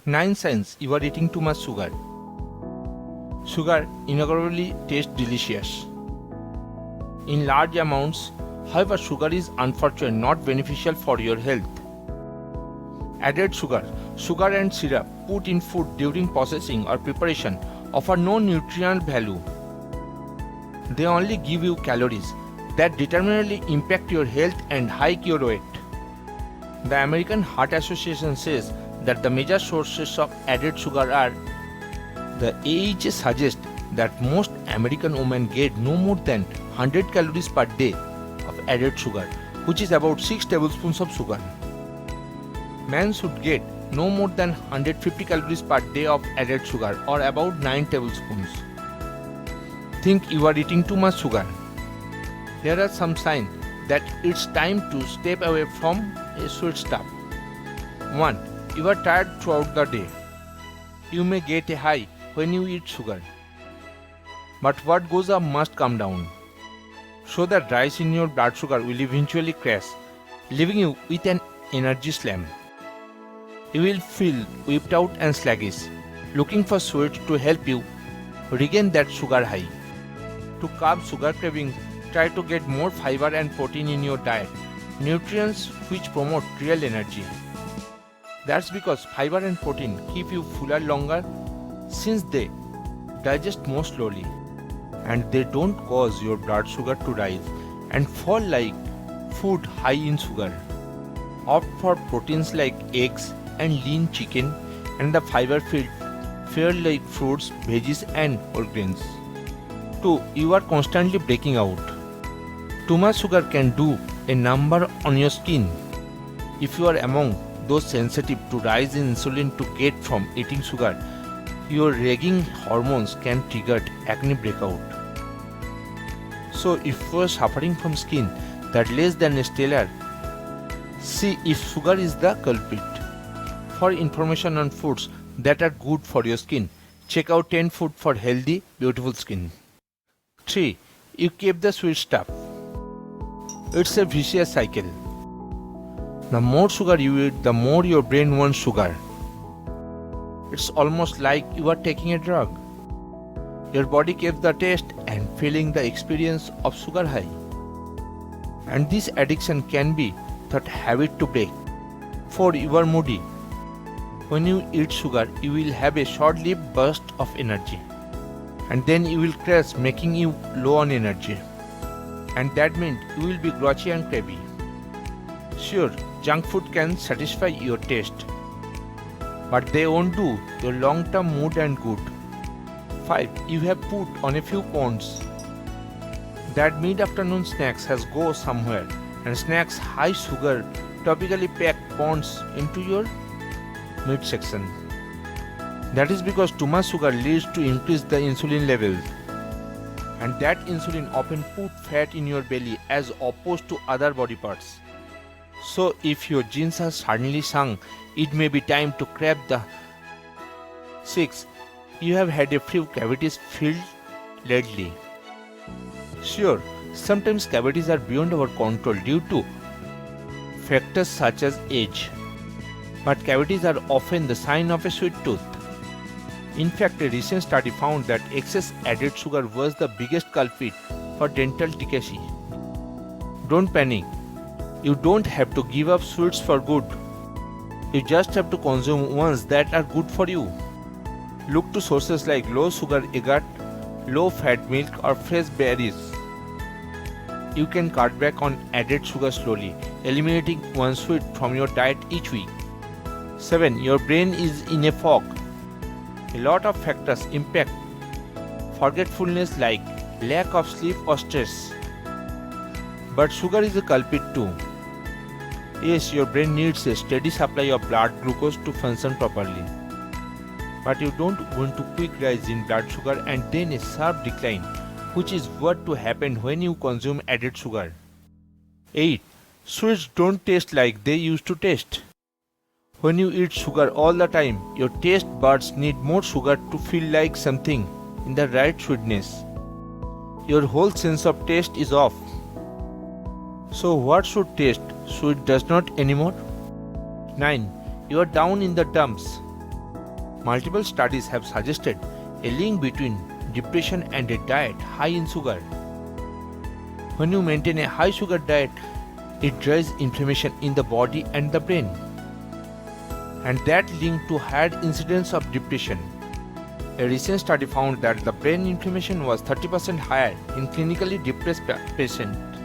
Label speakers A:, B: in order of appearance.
A: 9 signs you are eating too much sugar. Sugar invariably tastes delicious in large amounts. However, sugar is unfortunately not beneficial for your health. Added sugar, sugar and syrup put in food during processing or preparation offer no nutritional value. They only give you calories that determinately impact your health and hike your weight. The American Heart Association says that the major sources of added sugar are: the AHA suggests that most American women get no more than 100 calories per day of added sugar, which is about 6 tablespoons of sugar. Men should get no more than 150 calories per day of added sugar, or about 9 tablespoons. Think you are eating too much sugar? Here are some signs that it's time to step away from a sweet stuff. 1. You are tired throughout the day. You may get a high when you eat sugar, but what goes up must come down. So that rise in your blood sugar will eventually crash, leaving you with an energy slam. You will feel whipped out and sluggish, looking for sweets to help you regain that sugar high. To curb sugar cravings, try to get more fiber and protein in your diet, nutrients which promote real energy. That's because fiber and protein keep you fuller longer, since they digest more slowly, and they don't cause your blood sugar to rise and fall like food high in sugar. Opt for proteins like eggs and lean chicken, and the fiber-filled fare like fruits, veggies and whole grains. 2. You are constantly breaking out. Too much sugar can do a number on your skin. If you are among those sensitive to rise in insulin to get from eating sugar, your raging hormones can trigger acne breakout. So if you are suffering from skin that less than stellar, see if sugar is the culprit. For information on foods that are good for your skin, check out 10 food for healthy, beautiful skin. 3. You keep the sweet stuff. It's a vicious cycle. The more sugar you eat, the more your brain wants sugar. It's almost like you are taking a drug. Your body keeps the taste and feeling the experience of sugar high. And this addiction can be that habit to break. 4. You are moody. When you eat sugar, you will have a short-lived burst of energy, and then you will crash, making you low on energy. And that means you will be grouchy and crabby. Sure, junk food can satisfy your taste, but they won't do your long-term mood and good. 5. You have put on a few pounds. That mid-afternoon snacks has go somewhere, and snacks high sugar topically pack pounds into your midsection. That is because too much sugar leads to increase the insulin levels, and that insulin often put fat in your belly as opposed to other body parts. So if your genes are suddenly sunk, it may be time to grab the 6. You have had a few cavities filled lately. Sure, sometimes cavities are beyond our control due to factors such as age, but cavities are often the sign of a sweet tooth. In fact, a recent study found that excess added sugar was the biggest culprit for dental decay. Don't panic. You don't have to give up sweets for good. You just have to consume ones that are good for you. Look to sources like low sugar yogurt, low fat milk or fresh berries. You can cut back on added sugar slowly, eliminating one sweet from your diet each week. 7. Your brain is in a fog. A lot of factors impact forgetfulness like lack of sleep or stress. But sugar is a culprit too. Yes, your brain needs a steady supply of blood glucose to function properly. But you don't want a quick rise in blood sugar and then a sharp decline, which is what to happen when you consume added sugar. 8. Sweets don't taste like they used to taste. When you eat sugar all the time, your taste buds need more sugar to feel like something in the right sweetness. Your whole sense of taste is off. So what should taste sweet does not anymore? 9. You are down in the dumps. Multiple studies have suggested a link between depression and a diet high in sugar. When you maintain a high sugar diet, it drives inflammation in the body and the brain, and that linked to higher incidence of depression. A recent study found that the brain inflammation was 30% higher in clinically depressed patients